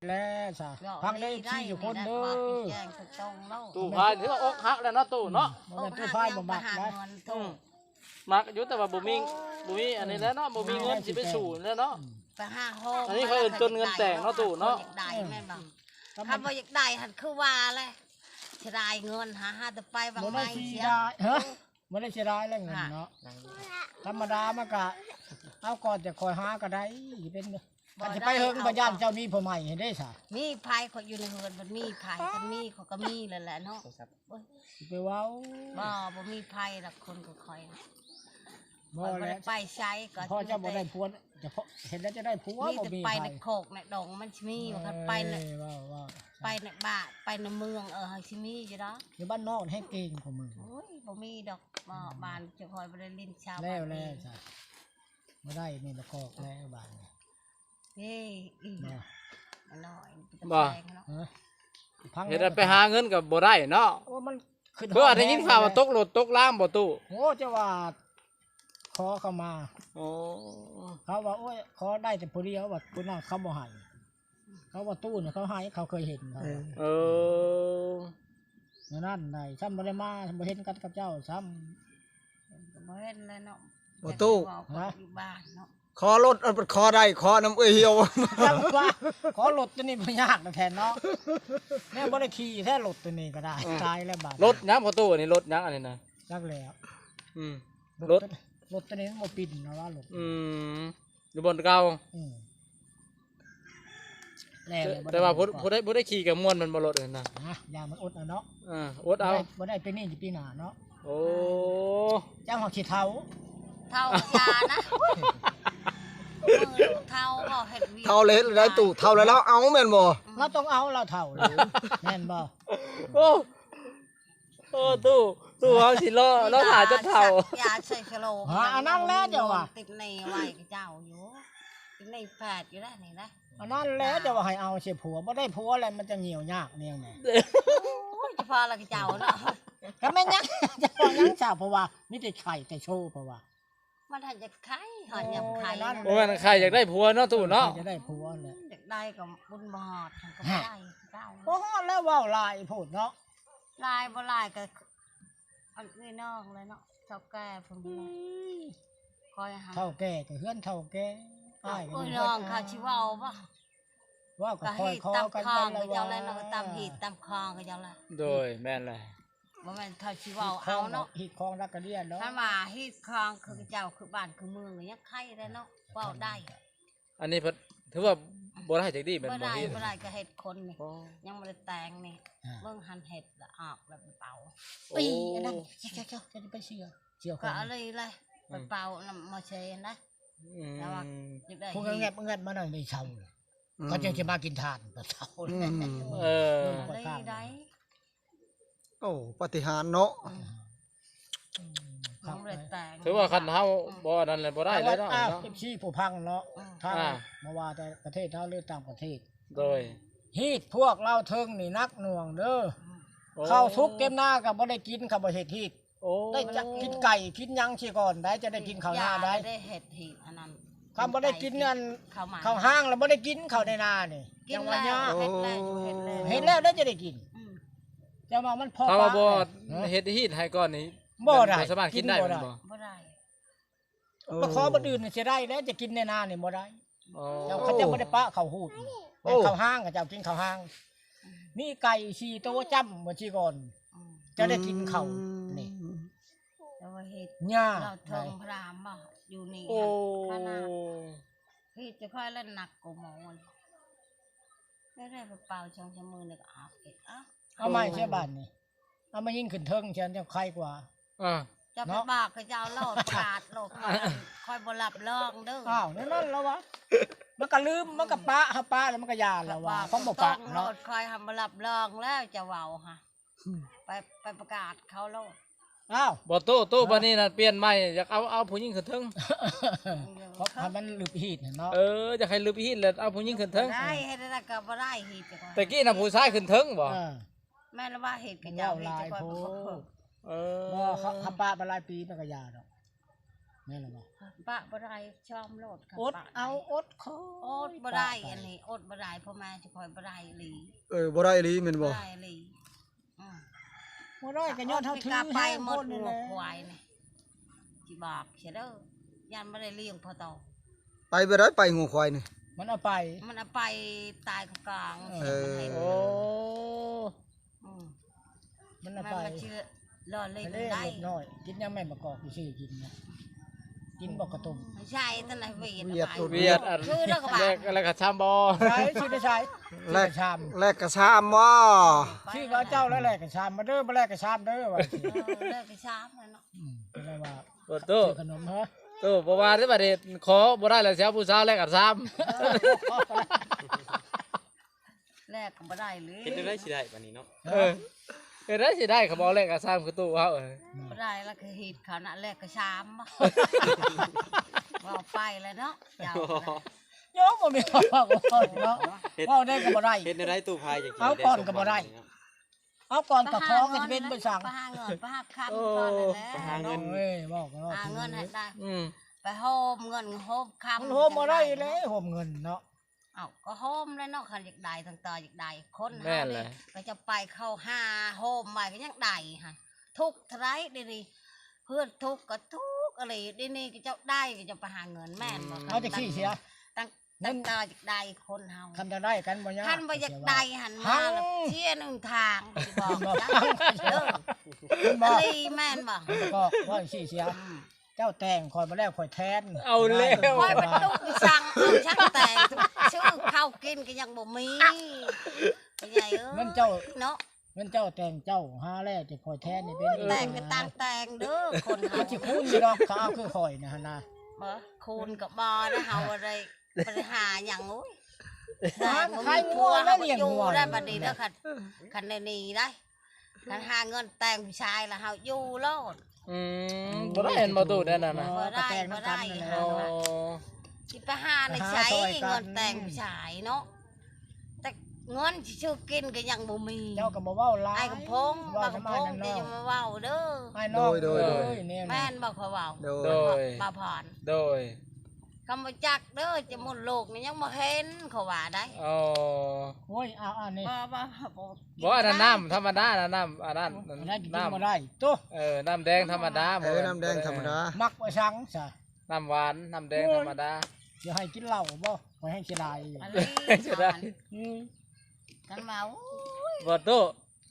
แล้วจ้ะพังได้ที่อยู่คนเด้อตู้พายถือว่าอกหักแล้วเนาะตู้เนาะมันตู้พายบ่มักนะมักอยู่แต่ว่าบ่มีอันนี้แล้วเนาะบ่มีเงินสิไปสู่แล้วเนาะไปห้าโฮมอันนี้เขาเอิ้นจนเงินแตกเนาะตู้เนาะได้แม่นบ่ถ้าบ่อยากได้หันคือว่าแหละสิได้เงินหาแต่ไปบางไม้เสียฮะบ่ได้เสียดายแล้วเงินเนาะธรรมดามันก็เอาก่อนจะคอยหาก็ได้เป็นกันสิไปเฮิงบ่ย่านเจ้ามีผู้ใหม่เห็นได้ซะมีภัยเขาอยู่ในเฮือนมันมีภัยกันมีเขาก็มีนั่นแหละเนาะไปเว้าบ่มีภัยดอกคนก็คอยบ่แล้วไปใช้ก็พอเจ้าบ่ได้ผัวจะเห็นแล้วจะได้ผัวบ่มีไปในโคกในดงมันสิมีว่าไปน่ะไปในบ้านไปในเมืองสิมีอยู่ดอกอยู่บ้านนอกให้เก่งของมึงโอ้ยบ่มีดอกบ้านจะคอยบ่ได้ลิ้นชาวแล้วจ้ะบ่ได้นี่ละคอกแล้วบ้านเฮ้ยน้อยบ่เฮ็ดไปหาเงินก็บ่ได้เนาะมันเพื่อได้ยินข่าวว่าตกรถตกล่างบ่ตู้โอ้จะว่าขอเข้ามาโอ้เขาว่าโอ้ยขอได้แต่ผู้เดียวว่าผู้นั้นเขาบ่ให้เขาว่าตู้เนี่ยเขาให้เขาเคยเห็นเขานั่นได้ซ้ำบ่ได้มาบ่เห็นกันกับเจ้าซ้ำบ่เห็นเลยเนาะบ่ตู้อยู่บ้านเนาะขอรถอันขอได้ขอน้ำเหี่ยวขอรถตัวนี้บ่ยากแทนเนาะแม่บ่ได้ขี่แท้รถตัวนี้ก็ได้ตายแล้วบาดรถยังพอตู้นี่รถยังอันนี้นะจักแล้วรถตัวนี้มันบ่ปิ่นนะว่ารถอยู่บนเก่าแต่ว่าบ่ได้ขี่กับม่วนมันบ่รถเลยนะอย่ามันอดเนาะอดเอาบ่ได้ปีนี้สิปีหน้าเนาะโอ้เจ้าหอกขี้เฒ่ายานะเท่าบ่เฮ็ดวีเท่าเลยได้ตู้เท่าแล้วเอาแม่นบ่เราต้องเอาเราเท่าเลยแม่นบ่โอ้ตู้เฮาสิเราหาจนเท่ายาใส่ชะโลมอันนั้นแล้วเจ้าว่าติดในไว้กับเจ้าอยู่ติดในแผดอยู่ได้นี่นะอันนั้นแล้วเจ้าว่าให้เอาเสียผัวบ่ได้ผัวแล้วมันจะเหี่ยวยากเนี่ยไงจะพอแล้วกับเจ้าเนาะก็แม่นยังจะพอยังเจ้าเพราะว่ามีแต่ไข่แต่โชว์เพราะว่ามันหันจะไข่หันยำไข่นั่นโอ้มันไข่อยากได้ผัวเนาะตู้เนาะจะได้ผัวเลยอยากได้กับบุญบอดก็ไม่ได้เจ้าบ่ฮอดแล้วว่าวลายพูดเนาะลายบ่ลายก็อันนี้น้องเลยเนาะเท่าแก่เพิ่นคอยหาเท่าแก่ก็เฮือนเท่าแก่อ้ายก็น้องเขาสิเว้าบ่ว่าก็คอยคอกันไปแล้วเจ้าแล้วตามหีดตามคลองก็เจ้าละโดยแม่นเลยบ่แม่นเขาสิเว้าเอาเนาะหีดคลองรักกระเดียนเนาะถ้ามาหีดคลองคือเจ้าคือบ้านคือเมืองยังไข่ได้เนาะเว้าได้อันนี้ถือว่าบ่ได้จักดีแม่นบ่ได้ก็เฮ็ดคนนี่ยังบ่ได้แต่งนี่เบิ่งหันเฮ็ดละออกแบบเป่าปีอันนั้นเจ้าจะไปเชื่อก็อะไรเลยเป่านำมาเชยนะแล้วว่าพวกแงบมาหน่อยในเช้าเขาจะมากินทานตอนเช้าได้โอ้ปฏิหารเนาะถือว่าคันเฮาบ่นั่นแหละบ่ได้เลยเนาะชี้ผู้พังเนาะถ้ามาว่าแต่ประเทศเฮาหรือต่างประเทศโดยฮีดพวกเราเทิงนี่นักหน่วงเด้อข้าวทุกเต็มหน้าก็บ่ได้กินข้าวบ่เฮ็ดฮีดได้จะกินไก่กินยังสิก่อนได้จะได้กินข้าวหน้าได้เฮ็ดฮีดอันนั้นคำบ่ได้กินนั่นข้าวห้างแล้วบ่ได้กินข้าวในนานี่จังว่ายากเห็นแล้วได้จะได้กินจะว่ามันพอถ้าว่าบ่เฮ็ดฮีดให้ก่อนนี่บ่ได้สามารถกินได้บ่บ่ได้บ่ขอบ่อื่นสิได้แล้วจะกินในนานี่บ่ได้เจ้าเขาจะบ่ได้ปะข้าวหูดข้าวห้างก็เจ้ากินข้าวห้างมีไก่4ตัวจ้ำมื้อสิก่อนจะได้กินข้าวนี่แล้วว่าเฮ็ดเราเทิงพรามบ่อยู่นี่ขนาดพี่จะค่อยเล่นหนักกว่าหมอได้เปล่าช่องชมือเนี่ยก็อาบอีกเอาไม่ใช่บ้านนี่เอามายิ่งขึ้นเทิงฉันจะใครกว่าจะไปบากกับเจ้าโลดขาดโลดคอยบหลับลองเด้อนั่นแล้ววะมันก็ลืมมันก็ป้าแล้วมันก็ยาแล้ววะเขาบอกป้าโลดคอยทำบหลับลองแล้วจะเว้าฮะไปประกาศเขาโลดบ่ตู้บัดนี้น่ะเปลี่ยนใหม่อยากเอาผู้หญิงขึ้นเทิงเพราะมันลืบฮีดเนาะอยากให้ลืบฮีดแล้วเอาผู้หญิงขึ้นเทิงได้เฮ็ดได้ก็บ่ได้ฮีดแต่กี้น่ะผู้ชายขึ้นเทิงบ่แม่ละว่าเฮ็ดกับเจ้าลายโพบ่เขาทำป้ามาหลายปีมันก็ยาดอก แม่นบ่ ปะบ่ได้ชอมโลดค่ะ อดเอาอดขอ อดบ่ได้อันนี้อดบ่ได้พ่อแม่จะคอยบ่ได้หลี บ่ได้อีหลีแม่นบ่ บ่ได้หลีอือ บ่ได้ก็ย้อนเฮาถือ ไป ให้ หมด นี่ งั แห ว ละ ควายนี่สิบอกเสียเด้อย่านบ่ได้เลี้ยงพอโต ไปบ่ได้ไปงูควายนี่ มันเอาไป มันเอาไปตายกลาง เออ โอ้ อืม มัน มั เอา น ไป มาชื่อรอเลย ไปเล่น ได้ เล็กน้อยกินยังแม่นประกอบอยู่ซื่อกินนะกินบ่กระตุ่ม ไม่ใช่ตั้งแต่เวียด เวียด ไป ตัว เวียดอัน ชื่อแล้วก็บา แรกอะไรกับชามบอ ใช้ชื่อได้ใช้ แลก ชาม แลกกระชามบ่ ชื่อเขาเจ้าแล้วแหละกับชามมาเด้อมาแลกกับชามเด้อว่าสิ เลิกไปช้าเลยเนาะ เป็นไรว่า โอ้ตู้ ซื้อขนมฮะ ตู้บ่ว่าได้ประเด็นขอบ่ได้แล้วเสียผู้สาวแลกกับชาม แลกก็บ่ได้เลย เฮ็ดได้สิได้บัดนี้เนาะ เออเออได้สิได้เขาบอกแลกกับชามคือตู้เฮาเออ บ่ได้แล้วคือฮีดเขาน่ะแลกก็ช้ามบ่ว่าไปเลยเนาะเจ้าน่ะ โยมบ่มีว่าเนาะว่าได้ก็บ่ได้ เฮ็ดได้ตู้พายจัง เอาก่อนก็บ่ได้ เอาก่อนกับของก็จะเป็นไปสั่ง ไปหาเงินไปหาคำก่อนนั่นแหละ หาเงิน เอ้ยบอกกันว่า หาเงินให้ได้ อืม ไปโฮมเงินโฮมคำ มันโฮมบ่ได้เลยโฮมเงินเนาะ เอ้าก็โฮมเลยเนาะคันอยากได้ทั้งต่ออยากได้คน แม่ หาน เล นี่ ย ก็จะไปเข้าหาโฮมใหม่ก็ยังได้หั่นทุกข์เท่าไรเดี๋ยวนี้เพื่อนทุกข์ก็ทุกข์อะไรเดี๋ยวนี้ก็จะได้ก็จะไปหาเงินแม่นบ่ เอาจากขี้เสีย ตั้งต่ออยากได้คนเฮา คันจะได้กันบ่ยาก คันบ่อยากได้หันมาแล้วเชี่ยหนึ่งทางสิบอกจังเด้อ คุณบ อะ อก ไรแม่นบ่ ก็ว่าขี้เสียเจ้าแต่งคอยมาแล้วคอยแทน เอาแล้ว คอยไปตุกไปสั่งเอาช่างแต่งชื่อข้าวกินก็ยังบ่มีใหญ่เอ้ย เงินเจ้า เนาะ เงินเจ้าแต่งเจ้าหาแล้วจะคอยแทนนี่เป็น แต่งก็ต่างแต่งเด้อคนเฮา มันสิคุ้นอยู่ดอกเขาเอาคือคอยนะฮะนะ บ่คูณกับบ่นะเฮาอะไรปัญหาหยังโอ้ย หา บ่ ใคร มี งัว ผั แล้ว เฮา เลี้ยง อยู่ งัว ได้บัดนี้เด้อคันได้หนีได้คันหาเงินแต่งผู้ชายแล้วเฮาอยู่โลด อืมบ่ได้เห็นบ่ตู้แน่นอนนะ บ่ได้ แต่งน้ำกันนั่นแหละ โอ้ สิไปหาในใช้เงินแต่งผู้ชายเนาะแต่เงินที่ชื่อกินก็ยังบ่มี เจ้าก็บ่เว้าหลาย ไอ้กระพง ว่า บางก ทำ ระ ไม พง นั่น ที่ เนาะ จะมาเว้าเด้อ ไอ้น้องเนี่ย แม่นบอกเขาเว้า โด โด ย ย บาผ่อน โดย คำว่าจักเด้อจะมุนโลกนี่ยังบ่เห็นเขาว่าได้ อ๋อ โอ้ยเอาอันนี้ บ่ บ่อันนั้นน้ำธรรมดานะน้ำอันนั้น อันนั้นกิน น้ บ่ได้ตุ๊ ำน้ำแดงธรรมดา น้ำแดงธรรมดา มักไปสั่งซะ น้ำหวานน้ำแดงธรรมดา จะให้กินเหล้าบ่ไปให้เสียดาย อันนี้ เสียดาย กันมาโอ้ย บ่ตู้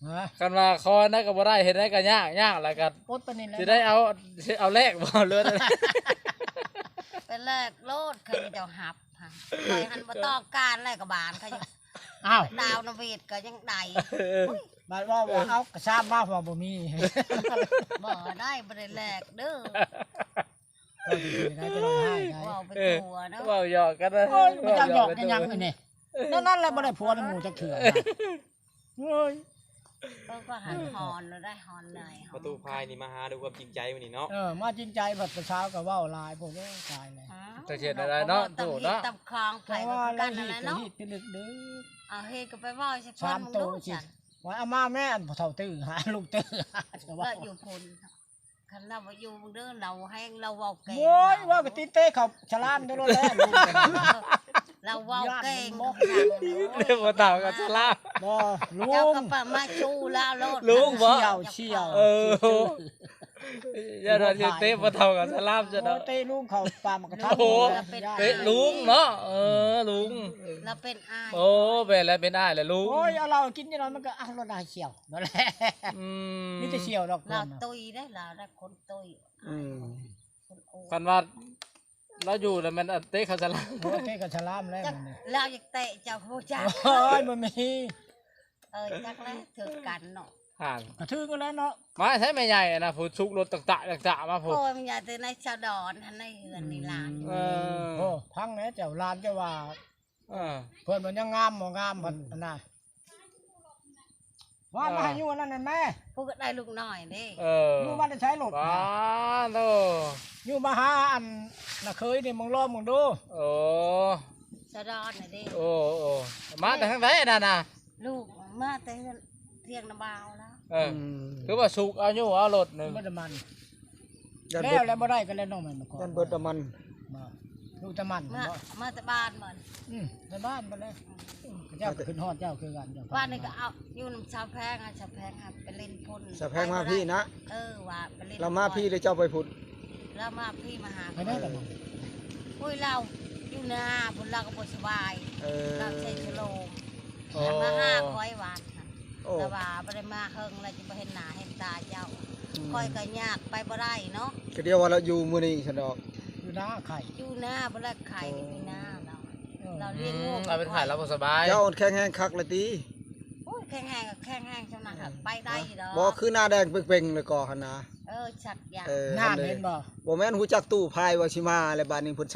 ฮะ กันว่าคอนั่นก็บ่ได้เห็นได้ก็ยากแล้วก็ ปดปานนี้แหละ สิได้เอาแลกบ่เลือด เป็นแรกโลดเคยเจ้าหับค่ะไปหันบ่ต้องการแลกกับบานเขาอยู่ อ้าว ดาวนเวทก็ยังได้ บาดว่าเอากระซามมาว่าบ่มี บ่ได้บ่ได้แลกเด้อ เราจะกินได้จะร้องไห้ได้ เว้าไปตัวเนาะ เว้าหยอกกันนะ โอ้ยมันจะหยอกกันยังไงนี่นั่นแหละบ่ได้ผัวในหมู่จักเถื่อเฮ้ย ก็หันหอนแล้วได้หอนเหนื่อยห ป อน ระตูพายนี่มาหาดูความจริงใจมื้อนี้เนาะ มาจริงใจผัดประเช้าก็เว้าลายพวกนี้ตายเลย จะเฮ็ดอะไรเนาะตู้เนาะ ตำคลอง เพ ไผ่ ราะว่า กั เรา น หี นั่นแหละเนาะ ดเป็นลึกเด้อ เอาเฮก็ไปว่าใช่ ชามโต มึง สิ จัน ว่าอามาแม่นเฒ่าตื้อหาลูกตื้อก็ว่า ก็อยู่พลคันเราว่าอยู่มึงเด้อเราให้เราเว้าเก่ง โอ้ยว่ากะติเต้เขาฉลามเด้อแล้วลูก เราเว้าเก่ง เรียกว่าเต่ากับสลา บ่ลุ เจ้าง ก็ปะมาชูแล้วโลด ลุงบ่ เชี่ยว เอออย่าโดนอยู่เตะบ่เท่ากับสลามจะ โอ้ เนาะ เต้ลุงเขาปลามากระทั โอ้โห เตะลุงเนาะลุง เราเป็นอาย โอ้เป็นแล้วเป็นได้แล้วลุง โอ้ยเอาเรากินจังได๋มันก็เราได้เชี่ยวนั่นแหละ อืม นี่จะเชี่ยวดอก เราตุยได้เราได้คนตุย อืม คนโอ้ กันว่าเราอยู่แล้วมันเตะเขาสลาม โอ้เต้กับฉลามแล้ว จัก มันนี่ เราอยากเตะเจ้าผู้จัก โอ้ยมันมี จักแล้วถือกันเนาะ ห่าง กระทือกันแล้วเนาะ มาใช้ไม่ใหญ่นะผู้ชุกรถต่างๆมาผู้ โอ้ยมันอยากจะในชาวดอนทันในเฮือนในลาน เออ โอ้พังแหน่เจ้าลานเจ้าว่า เออ เพิ่นมันยังงามบ่งามเพิ่นน่ะว่ามาให้อยู่นั่นน่ะแม่ ผู้ก็ได้ลูกน้อยเด้ เออ อยู่มาได้ใช้รถ ว้าโต อยู่มาหาอันน่ะเคยนี่มึงรอมึงดู โอ้ ชาวดอนน่ะเด้ โอ้โอ้มาแต่ทางไหนน่ะนะ ลูกมาแต่เที่ยงน้ำบาวแล้ว เออคือว่าสุกเอาอยู่เอารถหนึ่ง บ่ได้มัน ยัน แล้ เบิ ว ด แล้วบ่ได้ก็แล้วน้องมันมาก่อน ยันเบิดน้ำมัน บ่ลูกตะมัน มา บ่ มาแต่บ้านมัน ในบ้านบ่แล้วเจ้าก็ขึ้นฮอดเจ้าคือกันเจ้า บ้านนี่ก็เอาอยู่น้ำชาวแพงอ่ะชาวแพงอ่ะไปเล่นพ่น สะแพงมาพี่นะ ว่าไปเล่น เรามาพี่เลยเจ้าไปพุ่น เรามาพี่มาหา ไปได้แต่บ่ อุ้ยเราอยู่นาพุ่นเราก็บ่สบาย เราใช้ชโลม โอ้ มาห้าคอยวันค่ะ โอ้ แต่ว่าบ่ได้มาเฮิงเราจะบ่เห็นหน้าเห็นตาเจ้าคอยก็ยากไปบ่ได้เนาะ ก็เดียวว่าเราอยู่มื้อนี้ฉันดอก อยู่หน้าไข่ อยู่นาบ่ได้ไข่ที่นาเราเลี้ยงงู เอาเป็นถ่ายแล้วบ่สบาย เจ้าแข็งแห้งคักเลยติ โอ้ยแข็งแห้งก็แข็งแห้งจังนั้นค่ะไปได้ดอก บ่คือหน้าแดงเป่งๆเลยก่อหั่นนะ ชักยาก น้ำเห็นบ่ บ่แม่นฮู้จักตู้พายว่าสิมาแล้วบัดนี้เพิ่น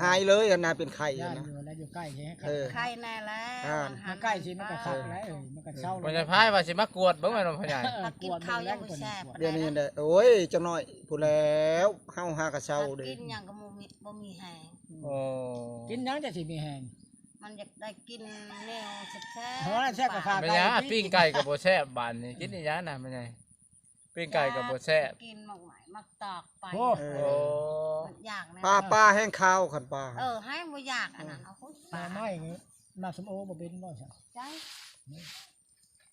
หายเลยหั่นน่ะเป็นไข้ ย่า หั่ น นนะ อยู่แล้วอยู่ใกล้ใช่ไหม เออ ไข่แน่แล้ว มาใกล้สิมันก็คักแล้วมันก็เศร้า บ่ใช่พายว่าสิมากวดเบิ่งแม่นบ่พ่อใหญ่ มากินข้าวยังบ่แซ่บ เดี๋ยวนี้ได้โอ้ยจังน้อยพูดแล้วเฮาหากะเช้าเด้ กินหยังก็บ่มีแหง โอ้ กินยังจะสิมีแหง มันอยากได้กินแนวแซ่บ เพราะว่าแซ่บกับข้าว เป็นหยังปิ้งไก่ก็บ่แซ่บบานนี่กินอีหยังน่ะพ่อใหญ่ปิ้งไก่ก็บ่แซ่บ กินหมากหมายมักตอกไป โอ้ โอ้ มันอยากนะ ปลาแห้งข้าวคันปลา ให้บ่อยากอันนั้นเอาคุย ปลาไม้มาสมโอบ่เป็นบ่ใช่ ใจ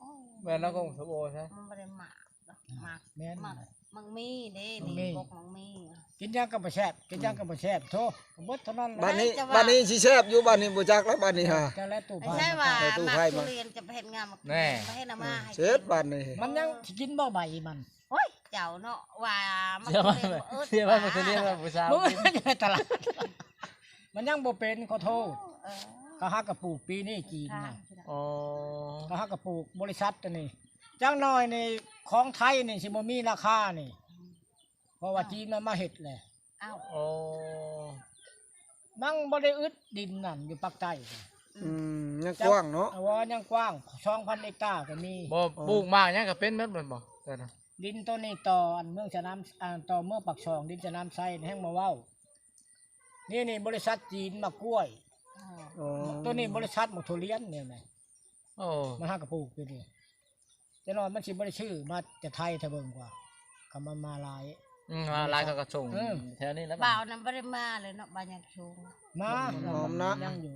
โอ้ แม่นแล้วก็สมโอใช่ มันบ่ได้หมากหมาก แม่น มังมีเด้ มังมี นี่พวกมังมี กินยังก็บ่แซ่บกินยังก็บ่แซ่บโทเบิดเท่านั้น บ้านนี้สิแซ่บอยู่บ้านนี้บ่จักแล้วบ้านนี้ฮะ จะแล้วตู้ ไม่ ผ้า ใช่ว่า ไปตู้ หมาก ไผ่ ทุ มา เรียนจะไปเฮ็ดงานมาให้น้ำมาให้ เสร็จบ้านนี้ มันยังสิกินบ่ใบมัน โอ้ยเจ้าเนาะว่ามั เชื่อว่าเชื่อว่ามันจะเรียกว่าผู้สาว มึงอยู่ในตลาดมันยังบ่เป็นขอโทษ เออ ก็ฮักกระปลูกปีนี้จีน ทา น่ะ ง โอ้ ก็ฮักกระปลูกบริษัทตัวนี้จังน้อยนี่ของไทยนี่สิบ่มีราคานี่เพราะว่าจีนมันมาเฮ็ดแหละ เอ้า โอ้ มันบ่ได้อึดดินนั่นอยู่ภาคใต้ ยังกว้างเนาะ ว่ายังกว้าง 2,000 เฮกตาร์ก็มี บ่ปลูกมากหยังก็เป็นแม่นบ่แต่นะ ดินตัวนี้ต่ออันเมืองสนามต่อเมืองปักช่องดินสนามไซแห้งมาเว้านี่บริษัทจีนมากล้วย อ๋อ ตัวนี้บริษัทหมกทุเรียนเนี่ยนะ โอ้ มันหากระปลูกอยู่นี่จะนอนมันสิบ่ได้ชื่อมาแต่ไทยถ้าเบิ่งกว่าคำมาหลาย ลายก็ส่งแถวนี้แล้ว บ่าวนั้นบ่ได้มาเลยเนาะบ้านยังชูง มา หอมนะ ยังอยู่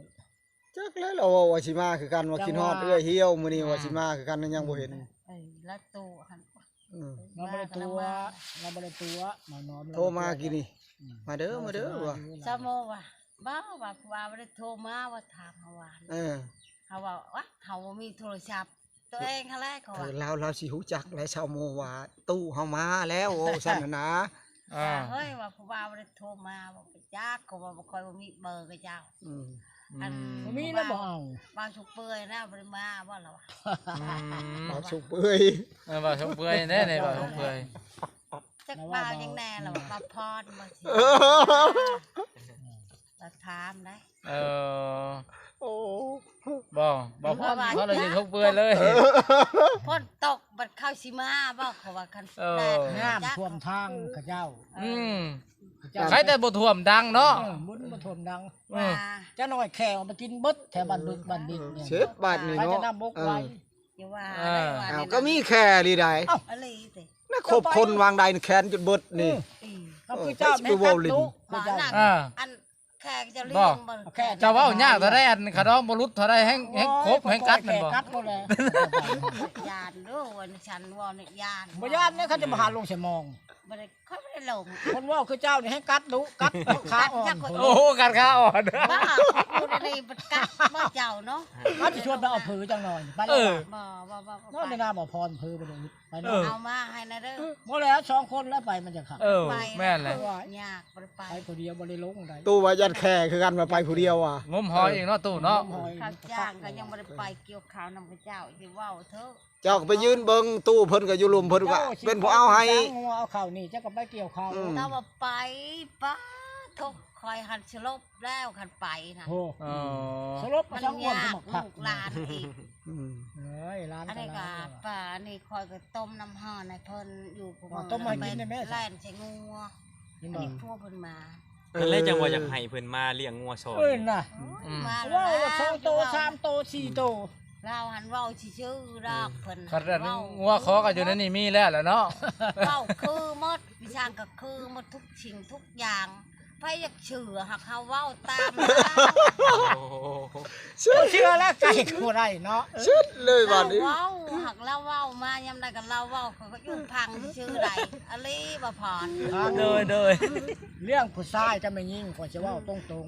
จักแล้วเราว่าสิมาคือกันว่ากินฮอดเอื้อยเหี่ยวมื้อนี้ว่าสิมาคือกันยังบ่เห็น แล้วตู้หัน เราบ่ได้ตัวเราบ่ได้ตัวมานอน โทรมากินนี่มาเด้อว่ะ ซาโมว่าบ้าว่าบ่ได้โทรมาว่าถามเฮาว่า เขาว่าเขาบ่มีโทรศัพท์ตัวเองเขาแรกเขาว่า เราสิฮู้จักและชาวโมว่าตู้เฮามาแล้วโอ้ซั่นน่ะนะ เฮ้ยว่าผู้บ่าวบ่ได้โทรมาบอกไปจักเขาว่าบ่ค่อยบ่มีเบอร์กับเจ้าอัน บ่มีแล้วบ่เอา บ่าวสุกเปื่อยนะบ่ได้มาบ่ล่ะวะ เอาสุกเปื่อย บ่ชมเปื่อยแน่ๆบ่ชมเปื่อย จักบ่าวยังแน่ล่ะว่าบ่าวพรบ่สิจะถามได้ โอ้ บ่พอเราสิชมเปื่อยเลย ฝนตกบัดเข้าสิมาบ่เขาว่าคันแดด น้ำท่วมทางเขาเจ้า ใครแต่บ่ท่วมดังเนาะ มุนบ่ท่วมดัง ว่า จะน้อยแขวมากินเบิดแถวบ้านบึกบ้านดินเนี่ย เช็ดบ้านนี่ ไปจะ เนาะ นำบกไว้ อย่าว่าได้ว่า อ้าวก็มีแค่ลีใด อะไรติ นะครบคนวางใดแขนจนเบิดนี่ เขาคือเจ้าแม่กัดตุคือเจ้า อันแขกจะเลี้ บ่ ยงบ่ แค่ จะเว้ายากเท่าใดอันขะดองบ่รุดเท่าใดแฮงครบแฮงกัดแม่นบ่ กัดบ่แล้ว ยานด้วยวันฉันว่าเนี่ยยาน บ่ย่านเนี่ยเขาจะมาหาลงสมอง บ่ได้เขาไม่ได้ลง คนว่าคือเจ้านี่ให้กัดดุกัดขาอ่อน โอ้กัดขาอ่อน บ้าพูดอะไรบัดกัดบ่เจ้าเนาะ เขาจะชวนไปเอาผือจังหน่อยไป เอ แล้ว อ บ่ นอนในนาบ่พรผือไปเลยไป เอ เนาะ อ เอามาให้นะเด้อ บ่แล้ว2คนแล้วไปมันจะขับ เออแม่นเลย ยากบ่ได้ไป ไปคนเดียวบ่ได้ลงได้ ตู้ว่ายันแค่คือกันมาไปผู้เดียวอ่ะ งมหอยเองเนาะตู่เนาะ ข้าวจ้างก็ยังบ่ได้ไปเกี่ยวข้าวนำกับเจ้าสิเว้าเถอะ เจ้าก็ไปยืนเบิ่งตู้เพิ่นก็อยู่ลุมเพิ่นก็เป็นผู้เอาให้ งัวเอาข้าวนี่จะก็ไปเกี่ยวข้าว ถ้าว่าไปป้าทุกคอยหันสลบแล้วคันไปน่ะ โอ้ อ๋อ สลบ มัน ช่างอ้วน ยา ส ก มผัก ลูกหลานอีก เอ้ยร้าน อันนี้ก็ ร้าน ป่านี่คอยก็ต้มน้ำห่อในเพิ่นอยู่พวก อ๋อต้มมากินได้ไหม แล่นใส่งัว นี่ อัน บ่ นี้พวกเพิ่นมา เพิ่นเลยจังว่าอยากให้เพิ่นมาเลี้ยงงัวซอย เอ้ยน่ะ มา ว่าว่า2โต3โต4โต เราหันเว้าชื่อๆดอกเพิ่น คันนั้นงัวคอก็อยู่ในนี่มีแล้วล่ะเนาะ เว้าคือหมดวิชางก็คือหมดทุกสิ่งทุกอย่างไผอยากเชื่อหักเฮาเว้าตาม โอ้โห เชื่อแล้วไก่ก็บ่ได้เนาะ ชิดเลยบั เรา ดนี้ เว้าหักเราเว้ามายามใดก็เราเว้าเขาก็อยู่พังชื่อใดอะไรบ่พร โดย เรื่องผู้ชายจะไม่ยิ่งกว่าจะเว้าตรง